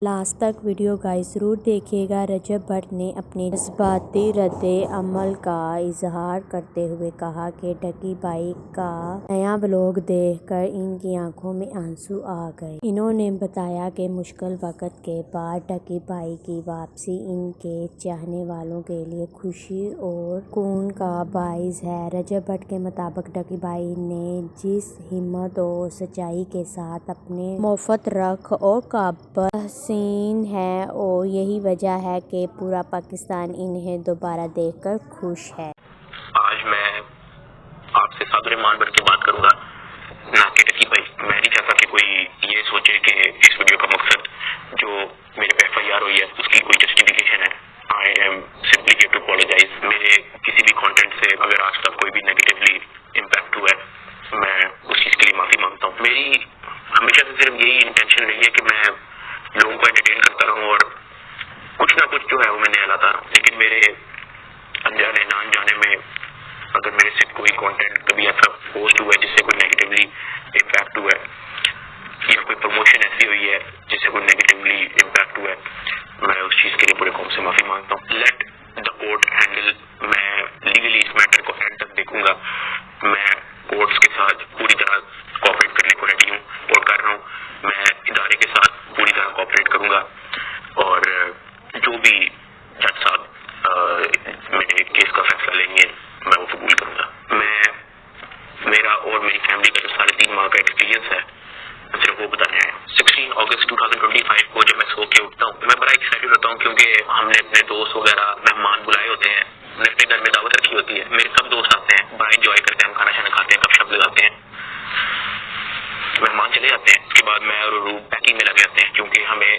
Last تک video guys ضرور دیکھیے گا۔ رجب بھٹ نے اپنے جذباتی رد عمل کا اظہار کرتے ہوئے کہا کہ ڈکی بھائی کا نیا ولاگ دیکھ کر ان کی آنکھوں میں آنسو آ گئے۔ انہوں نے بتایا کہ مشکل وقت کے بعد ڈکی بھائی کی واپسی ان کے چاہنے والوں کے لیے خوشی اور سکون کا باعث ہے۔ رجب بھٹ کے مطابق ڈکی بھائی نے جس ہمت اور سچائی کے ساتھ اپنے مفاد رکھ اور قابل تحسین ہے اور یہی وجہ ہے کہ پورا پاکستان انہیں دوبارہ دیکھ کر خوش ہے۔ آج میں آپ سے صادر ایمان بن کے بات کروں گا، نہ کہ ڈکی بھائی۔ میں نہیں چاہتا کہ کوئی یہ سوچے کہ اس ویڈیو کا مقصد جو میرے پہ FIR ہوئی ہے اس کی کوئی جسٹیفیکیشن ہے۔ I am simply here to apologise. میرے کسی بھی کانٹینٹ سے اگر آج تک کوئی بھی نیگیٹیولی امپیکٹ ہوا ہے، میں اس چیز کے لیے معافی مانگتا ہوں۔ میری ہمیشہ سے صرف یہی انٹینشن رہی ہے کہ میں لوگوں کو انٹرٹین کرتا رہوں اور کچھ نہ کچھ جو ہے وہ میں نیا لاتا رہوں، لیکن میرے انجانے نہ انجانے میں اگر میرے سے کوئی کانٹینٹ کبھی ایسا پوسٹ ہوا ہے جس سے کوئی نیگیٹیولی امپیکٹ ہوا ہے یا کوئی پروموشن ایسی ہوئی ہے جس سے کوئی نیگیٹیولی امپیکٹ ہوا ہے، میں اس چیز کے لیے پورے قوم سے معافی مانگتا ہوں۔ Let the court handle. میں لیگلی اس میٹر کو اینڈ تک دیکھوں گا۔ میں کورٹس کے ساتھ پوری طرح کوآپریٹ کرنے کو ریڈی ہوں اور کر رہا ہوں۔ میں ادارے کے ساتھ پوری طرح کوآپریٹ کروں گا اور جو بھی جج صاحب میرے کیس کا فیصلہ لیں گے میں وہ قبول کروں گا۔ میرا اور میری فیملی کا جو 3.5 ماہ کا ایکسپیرینس ہے میں صرف وہ بتانے آیا ہوں۔ 16 اگست 2025 کو جب میں سو کے اٹھتا ہوں میں بڑا ایکسائٹیڈ ہوتا ہوں کیونکہ ہم نے اپنے دوست وغیرہ مہمان بلائے ہوتے ہیں، ہم نے اپنے گھر میں دعوت رکھی ہوتی ہے، میرے سب دوست آتے ہیں، بڑا انجوائے کرتے ہیں، ہم کھانا شانا کھاتے ہیں، گپ شپ لگاتے ہیں، مہمان چلے جاتے ہیں۔ اس کے بعد میں اور روح پیکنگ میں لگے جاتے ہیں کیونکہ ہمیں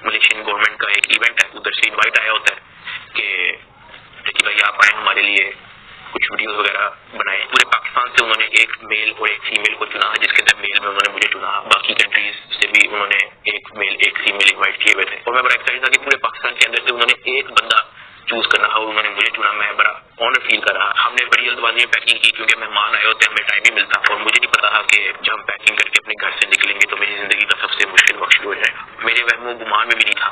ملیشین گورنمنٹ کا ایک ایونٹ ہے، ادھر سے انوائٹ آیا ہوتا ہے کہ بھائی آپ آئیں ہمارے لیے کچھ ویڈیوز وغیرہ بنائیں۔ پورے پاکستان سے انہوں نے ایک میل اور ایک فیمیل کو چنا، جس کے اندر میل میں انہوں نے مجھے چنا، باقی کنٹریز سے بھی انہوں نے ایک میل ایک فیمیل انوائٹ کیے ہوئے تھے اور میں بڑا ایکسائٹڈ تھا کہ پورے پاکستان کے اندر سے انہوں نے ایک بندہ چوز کرنا اور انہوں نے مجھے چنا۔ میں بڑا آنر فیل کر رہا۔ ہم نے بڑی جلد بازی میں پیکنگ کی کیونکہ مہمان آئے ہوتے ہیں، ہمیں ٹائم نہیں ملتا اور مجھے نہیں پتا تھا کہ جب ہم پیکنگ کر کے اپنے گھر سے نکلیں گے تو میری زندگی کا سب سے مشکل وقت شروع ہو جائے گا۔ میرے وہم و گمان میں بھی نہیں تھا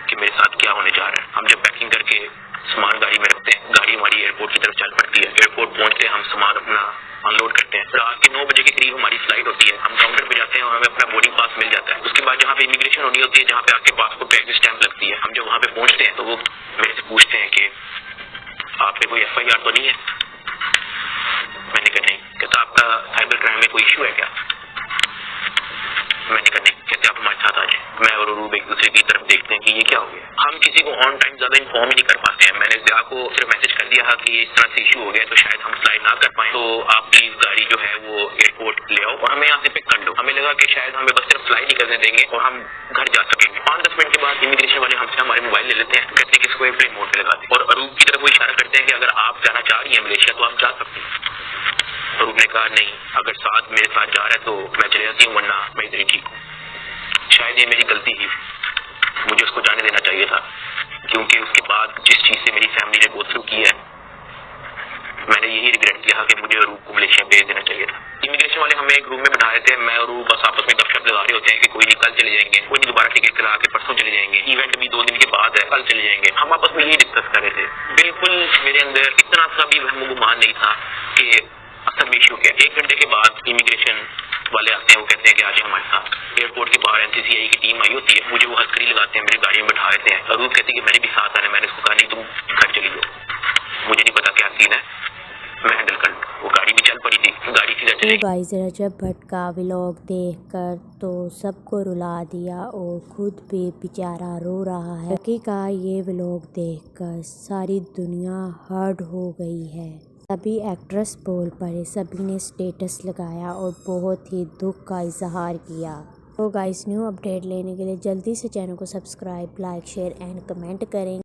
کہ میرے ساتھ کیا ہونے جا رہا ہے۔ ہم جب پیکنگ کر کے سامان گاڑی میں رکھتے ہیں، گاڑی ہماری ایئرپورٹ کی طرف چل پڑتی ہے، ایئرپورٹ پہنچ کے ہم سامان اپنا ان لوڈ کرتے ہیں۔ رات کے 9 بجے کے قریب ہماری فلائٹ ہوتی ہے، ہم کاؤنٹر پہ جاتے ہیں اور ہمیں اپنا بورڈنگ پاس مل جاتا ہے۔ اس کے بعد جہاں پہ امیگریشن ہونی ہوتی ہے، جہاں پہ آپ کے پاسپورٹ پہ اسٹیمپ لگتی ہے، ہم جب وہاں پہ پہنچتے ہیں تو وہ میرے سے پوچھتے ہیں کہ آپ پہ کوئی FIR تو نہیں ہے؟ میں نے کہا نہیں۔ کہتا آپ کا سائبر کرائم میں کوئی ایشو ہے کیا؟ میں نے کہا نہیں۔ کہتے آپ ہمارے ساتھ آ جائیں۔ میں اور عروب ایک دوسرے کی طرف دیکھتے ہیں کہ یہ کیا ہو گیا۔ ہم کسی کو آن ٹائم زیادہ انفارم ہی نہیں کر پاتے ہیں۔ میں نے ضیاء کو صرف میسج کر دیا تھا کہ اس طرح سے ایشو ہو گیا تو شاید ہم فلائی نہ کر پائیں، تو آپ پلیز گاڑی جو ہے وہ ایئرپورٹ لے آؤ اور ہمیں یہاں سے پک کر لو۔ ہمیں لگا کہ شاید ہمیں بس صرف فلائی نہیں کرنے دیں گے اور ہم گھر جا سکیں گے۔ 5-10 منٹ کے بعد امیگریشن والے ہم سے ہمارے موبائل لے لیتے ہیں، کہتے ہیں کہ اس کو ایئرپلین موڈ پہ لگا دیں اور عروب کی طرف وہ اشارہ کرتے ہیں کہ اگر آپ جانا چاہ رہی ہیں ملیشیا تو آپ جا سکتی ہیں۔ عروب نے کہا نہیں، اگر ساتھ میرے ساتھ جا رہا ہے تو میں چلے جاتی ہوں ورنہ میں ادھر ہی ٹھیک ہوں۔ شاید یہ میری غلطی تھی، مجھے اس کو جانے دینا چاہیے تھا کیونکہ اس کے بعد جس چیز سے میری فیملی نے گو تھرو کی ہے میں نے یہی ریگریٹ کیا کہ مجھے عروب کو ملیشیا بھیج دینا چاہیے تھا۔ امیگریشن والے ہمیں ایک روم میں بٹھا رہے تھے، میں اور عروب بس آپس میں گپ شپ لگا رہے ہوتے ہیں کہ کوئی نہیں کل چلے جائیں گے، کوئی نہیں دوبارہ ٹکٹ کرا کے پرسوں چلے جائیں گے، ایونٹ بھی 2 دن کے بعد ہے، کل چلے جائیں گے۔ ہم آپس میں یہی ڈسکس کر رہے تھے۔ بالکل میرے اندر اتنا سا بھی وہم و گمان نہیں تھا کہ اصل میں ایشو کیا۔ 1 گھنٹے کے بعد امیگریشن والے آتے ہیں، وہ کہتے ہیں کہ آج ہمارے ساتھ ایئرپورٹ کے باہر NCCI کی ٹیم آئی ہوتی ہے، مجھے وہ ہتھکڑی لگاتے ہیں، میری گاڑی میں بٹھا دیتے ہیں۔ عروب کہتی ہے کہ میں نے بھی ساتھ آنا ہے، میں نے اس کو کہا نہیں تم گھر چلی جاؤ، مجھے نہیں پتا کیا سین ہے، میں ہینڈل کر لوں۔ وہ گاڑی بھی چل پڑی تھی، گاڑی سیدھا چلی۔ گائز رجب بھٹ کا ولاگ دیکھ کر تو سب کو رلا دیا اور خود بھی بیچارہ رو رہا ہے۔ ڈکی کا یہ ولاگ دیکھ کر ساری دنیا ہرٹ ہو گئی ہے۔ سبھی ایکٹرس بول پڑے، سبھی نے اسٹیٹس لگایا اور بہت ہی دکھ کا اظہار کیا۔ تو گائز نیو اپڈیٹ لینے کے لیے جلدی سے چینل کو subscribe, like, share and comment کریں۔